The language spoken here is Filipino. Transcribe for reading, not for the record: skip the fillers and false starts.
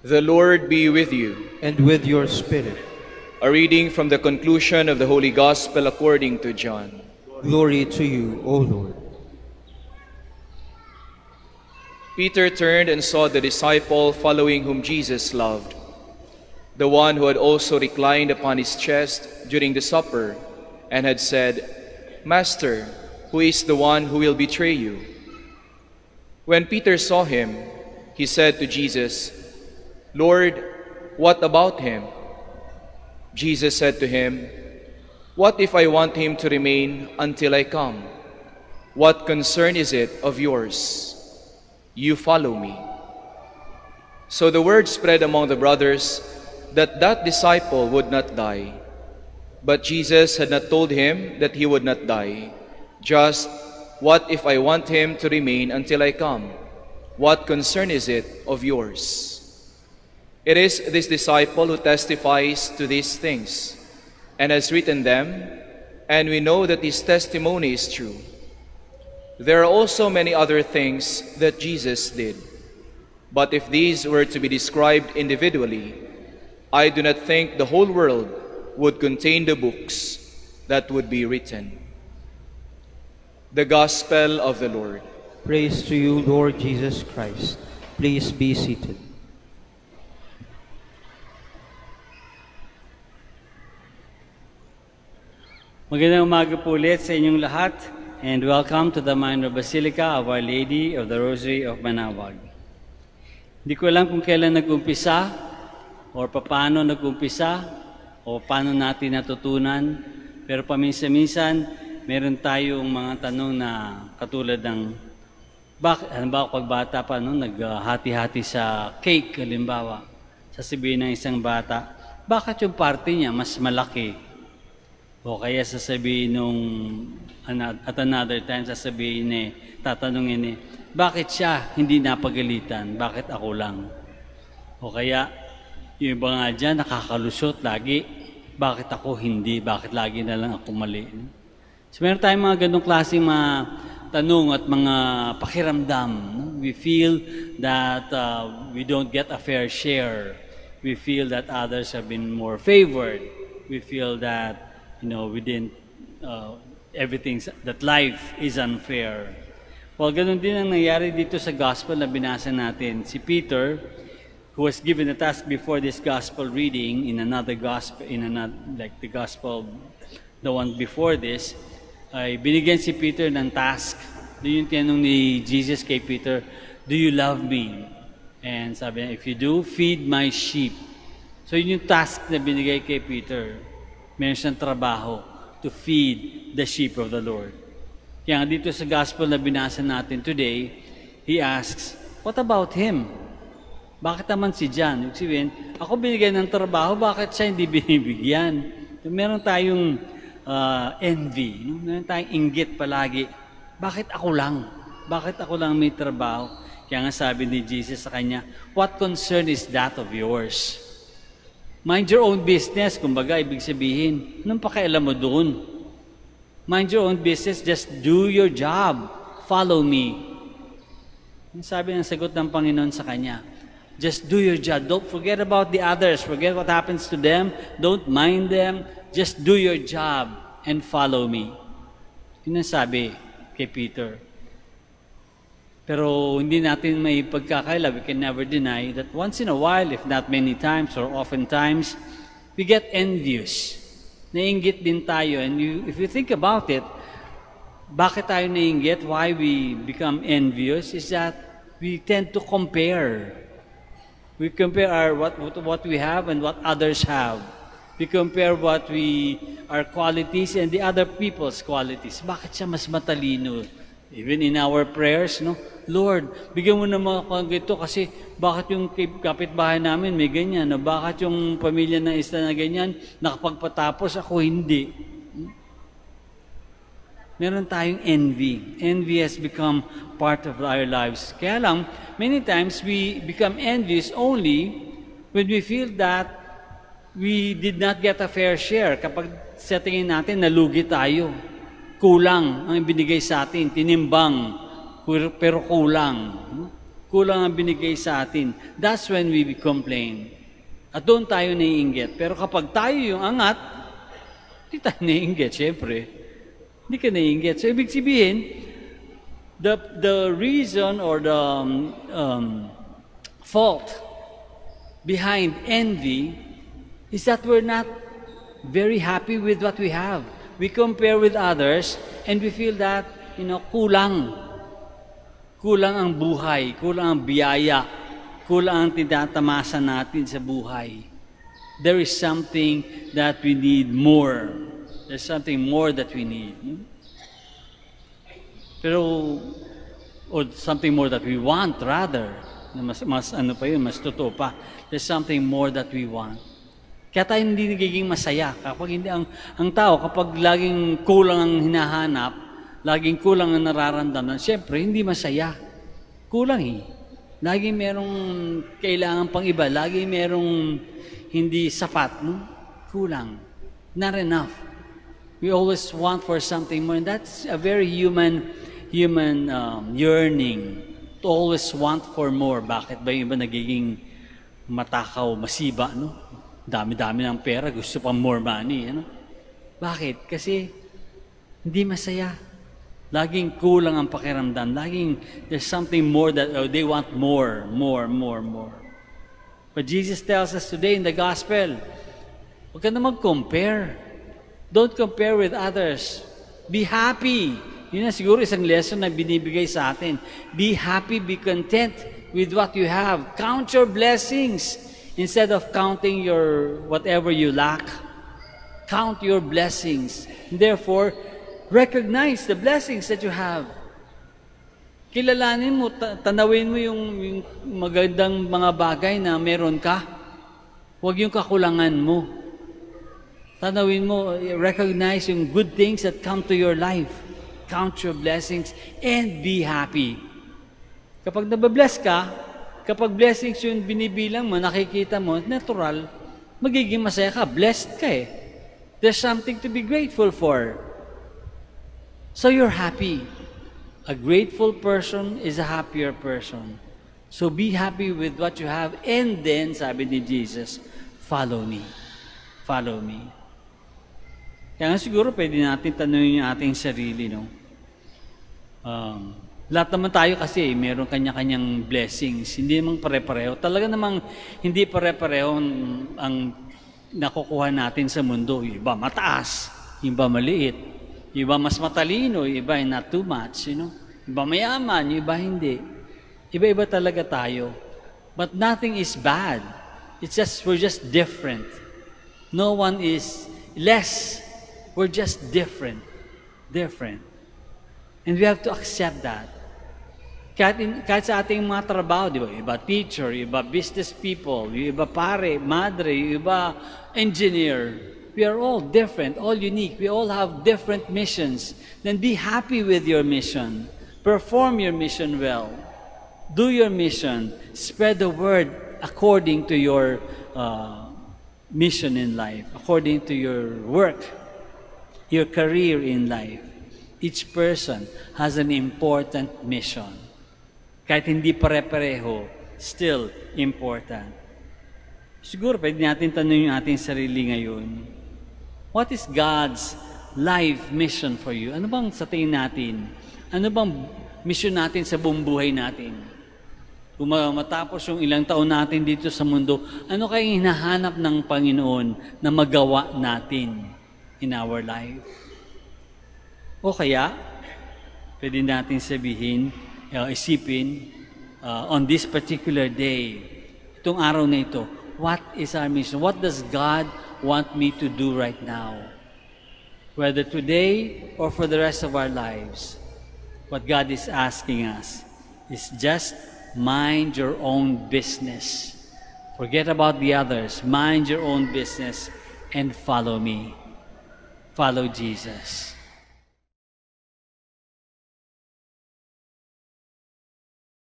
The Lord be with you. And with your spirit. A reading from the conclusion of the Holy Gospel according to John. Glory to you, O Lord. Peter turned and saw the disciple following whom Jesus loved, the one who had also reclined upon his chest during the supper and had said, Master, who is the one who will betray you? When Peter saw him, he said to Jesus, Lord, what about him? Jesus said to him, What if I want him to remain until I come? What concern is it of yours? You follow me. So the word spread among the brothers that that disciple would not die. But Jesus had not told him that he would not die. Just, what if I want him to remain until I come? What concern is it of yours? It is this disciple who testifies to these things, and has written them, and we know that his testimony is true. There are also many other things that Jesus did, but if these were to be described individually, I do not think the whole world would contain the books that would be written. The Gospel of the Lord. Praise to you, Lord Jesus Christ. Please be seated. Magandang umaga po ulit sa inyong lahat, and welcome to the Minor Basilica of Our Lady of the Rosary of Manaoag. Hindi ko alam kung kailan nag-umpisa, or paano nag-umpisa, o paano natin natutunan, pero paminsan-minsan, meron tayong mga tanong na katulad ng, halimbawa pag bata pa, naghati-hati sa cake, halimbawa, sasabihin ng isang bata, bakit yung party niya mas malaki? O kaya sasabihin at another time sasabihin tatanungin bakit siya hindi napagalitan? Bakit ako lang? O kaya, yung iba nga dyan, nakakalusot lagi. Bakit ako hindi? Bakit lagi na lang ako mali? So meron tayong mga ganong klaseng mga tanong at mga pakiramdam. We feel that we don't get a fair share. We feel that others have been more favored. We feel that we didn't, that life is unfair. Well, ganun din ang nangyari dito sa gospel na binasa natin. Si Peter, who was given a task before this gospel reading in another gospel, like the gospel, the one before this, ay binigyan si Peter ng task. Doon yung tinanong ni Jesus kay Peter, do you love me? And sabi niya, if you do, feed my sheep. So yun yung task na binigay kay Peter. Meron siyang trabaho to feed the sheep of the Lord. Kaya dito sa gospel na binasa natin today, he asks, what about him? Bakit naman si John? Ibig sabihin, ako binigyan ng trabaho, bakit siya hindi binibigyan? Meron tayong envy, meron tayong inggit palagi. Bakit ako lang? Bakit ako lang may trabaho? Kaya nga sabi ni Jesus sa kanya, what concern is that of yours? Mind your own business, kumbaga, ibig sabihin, anong pakialam mo doon? Mind your own business, just do your job. Follow me. Sabi ng sagot ng Panginoon sa kanya, just do your job. Don't forget about the others. Forget what happens to them. Don't mind them. Just do your job and follow me. Yun ang sabi kay Peter. Pero hindi natin may pagkakaila, we can never deny that once in a while, if not many times or oftentimes, we get envious. Nainggit din tayo. And if you think about it, bakit tayo nainggit? Why we become envious is that we tend to compare. We compare what we have and what others have. We compare our qualities and the other people's qualities. Bakit siya mas matalino? Even in our prayers, Lord, bigyan mo naman ako ganito kasi bakit yung kapitbahay namin may ganyan? Bakit yung pamilya ng isa na ganyan, nakapagpatapos ako hindi? Meron tayong envy. Envy has become part of our lives. Kaya lang, many times we become envious only when we feel that we did not get a fair share. Kapag sa tingin natin, nalugi tayo. Kulang ang binigay sa atin, tinimbang, pero kulang. kulang ang binigay sa atin, that's when we complain. At doon tayo naiinggit. Pero kapag tayo yung angat, hindi tayo naiinggit, syempre. Hindi ka naiinggit. So, ibig sabihin, the reason or the fault behind envy is that we're not very happy with what we have. We compare with others and we feel that, kulang. Kulang ang buhay, kulang ang biyaya, kulang ang tinatamasa natin sa buhay. There is something that we need more. There's something more that we need. Pero, or something more that we want rather. Mas totoo pa. There's something more that we want. Kaya tayo hindi nagiging masaya. Kapag hindi, ang tao, kapag laging kulang ang hinahanap, laging kulang ang nararamdaman, siyempre, hindi masaya. Kulang eh. Laging merong kailangan pang iba. Laging merong hindi sapat. No? Kulang. Not enough. We always want for something more. And that's a very human yearning. To always want for more. Bakit ba yung iba nagiging matakaw, masiba, no? Dami-dami ng pera, gusto pang more money, ano? Bakit? Kasi hindi masaya. Laging kulang ang pakiramdam. Laging there's something more that they want more. But Jesus tells us today in the gospel, huwag ka na mag-compare. Don't compare with others. Be happy. Yun na siguro isang lesson na binibigay sa atin. Be happy, be content with what you have. Count your blessings instead of counting your whatever you lack. Count your blessings. And therefore, recognize the blessings that you have. Kilalanin mo, tanawin mo yung magandang mga bagay na meron ka. Huwag yung kakulangan mo. Tanawin mo, recognize yung good things that come to your life. Count your blessings and be happy. Kapag nababless ka, kapag blessings yung binibilang mo, nakikita mo, natural, magiging masaya ka, blessed ka eh. There's something to be grateful for. So you're happy. A grateful person is a happier person. So be happy with what you have and then, sabi ni Jesus, follow me. Follow me. Kaya nga siguro pwede natin tanungin yung ating sarili, no? Lahat naman tayo kasi meron kanya-kanyang blessings. Hindi namang pare-pareho. Talaga namang hindi pare-pareho ang nakukuha natin sa mundo. Yung iba mataas, yung iba maliit. Yung iba mas matalino, yung iba not too much. Iba mayaman, yung iba hindi. Iba-iba talaga tayo. But nothing is bad. It's just, we're just different. No one is less. We're just different. Different. And we have to accept that. Kahit sa ating mga trabaho, di ba? Iba teacher, iba business people, iba pare, madre, iba engineer. We are all different, all unique. We all have different missions. Then be happy with your mission. Perform your mission well. Do your mission. Spread the word according to your mission in life, according to your work, your career in life. Each person has an important mission. Kahit hindi pare-pareho, still important. Siguro pwede natin tanong yung ating sarili ngayon. What is God's life mission for you? Ano bang sa tingin natin? Ano bang mission natin sa buong buhay natin? Kung matapos yung ilang taon natin dito sa mundo, ano kayong hinahanap ng Panginoon na magawa natin in our life? O kaya, pwede natin sabihin, isipin, on this particular day, itong araw na ito, what is our mission? What does God want me to do right now? Whether today or for the rest of our lives, what God is asking us is just mind your own business. Forget about the others. Mind your own business and follow me. Follow Jesus.